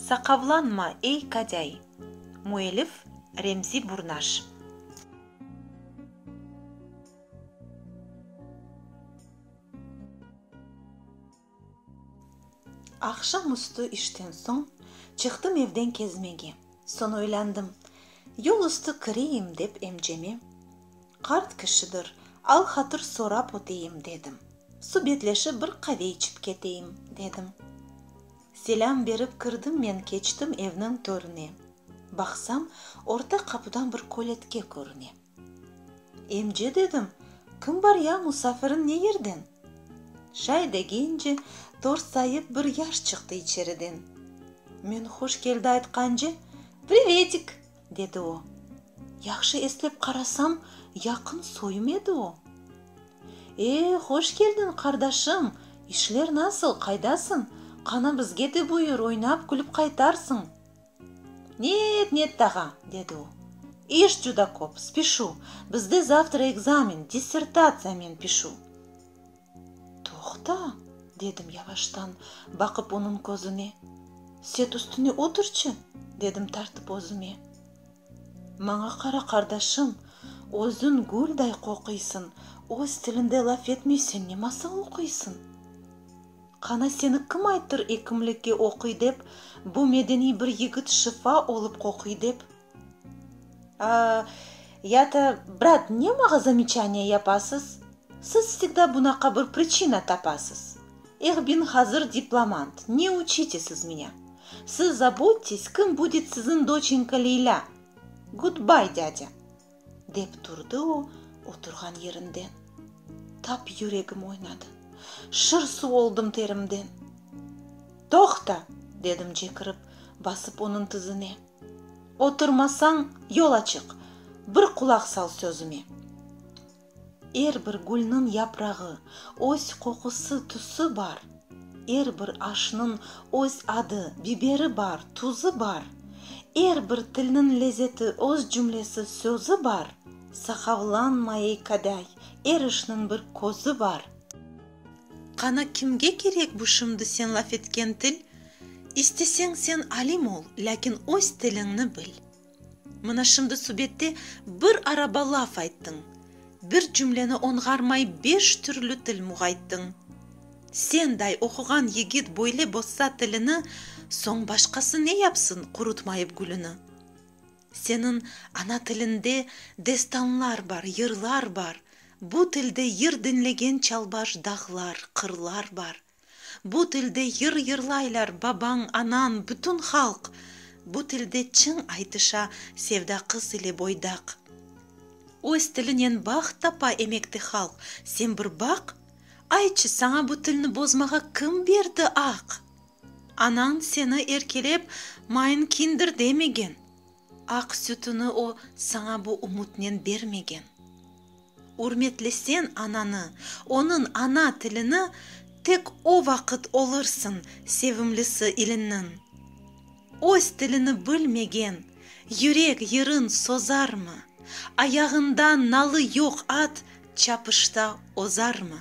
Сақавланма, ей кадяй. Муэлиф Ремзи Бурнаш. Акшам усты иштен соң чыктым evden кезмеге. Сон ойландым, жол усты кирейим деп эмжеме. Карт кишидир, ал хатыр сурап отейим дедим. Су бетлешип bir каве ичип кетейим дедим. Селам берип кирдим мен кечтим evнин төрүнө. Баксам, орта капыдан bir колетке көрүнө. Эмже дедим, ким бар я мусафирин не жерден? Шай дегенже торс сайып bir яш чыкты ичериден. Мен хош келди айтканчы, приветик, деди о. Яхшы эслеп карасам, якын союм эди о. Хош келдин, кардашым. Ишлер насыл, кайдасың? Кана бизге де буйр, ойнап күлүп кайтарсың. Нет, тага, деди о. Иш жуда коп, спешу. Бизде завтра экзамен, диссертация мен пишу. Тохта, дедим яваштан, бакып онун көзүнө. Сет үстүнө отурчу, дедим тартып өзүмө. Мага кара кардашым, өзүн гүлдай кокуйсың, өз тилинде лаф этмейсиң, не масал окуйсың? Кана сени ким айттыр экимликке окуй деп, бу медений bir yigit шифа олуп кокуй деп? Брат, не мага замечание япасыз? Сиз всегда бунака bir причина тапасыз. Бин hazır дипломант, не учите сиз меня. Сиз заботьтесь, ким будет сиздин доченька Лейла. Goodbye, дядя. Деп турду о отурган жеринден. Тап жүрегим ойнады. Шыр суу болдум теримден. Тохта, дедим жекирип, басып онун тизине. Отурмасаң, жол ачык. Bir кулак сал сөзүмө. Bir гүлнүн япрагы, өз кокусу, тусу бар. Bir ашынын өз ады, бибери бар, тузу бар. Bir тилинин лезети, өз жумлеси, сөзү бар. Сакавланма, эй кадай, ишинин bir көзү бар. Кана кимге керек бу шымды сен лаф эткен тил? Истесең сен алим ол, ләкин өз тилиңни бил. Мына шымды субетте bir араба лаф айттың. Bir cümleni ongarmay 5 türlü til muğayttың. Сендай окуган егит бойле босса тилини, соң башкасы не япсын курутмайып гүлүнү? Сенин ана тилинде дестанлар бар, йырлар бар. Бу тилде йыр динлеген чалбаш даглар, кырлар бар. Бу тилде йыр йырлайлар бабаң, анан, бүтүн халк. Бу тилде чың айтыша севда кыз эле бойдак. Өз тилинен бак тапа эмекти халк. Сен bir бак? Айтчы, саңа бу тилни бозмага ким берди ак? Анаң сени эркелеп, майын киндир демеген. Ак сүтүнү о саңа бу умутнен бермеген. Урметлесен ананы, онун ана тилини, тек о вакыт олырсың севимлиси илинин. Өз тилини билмеген, жүрек йырын созармы? Аяғында налы жоқ ат чапышта озармы?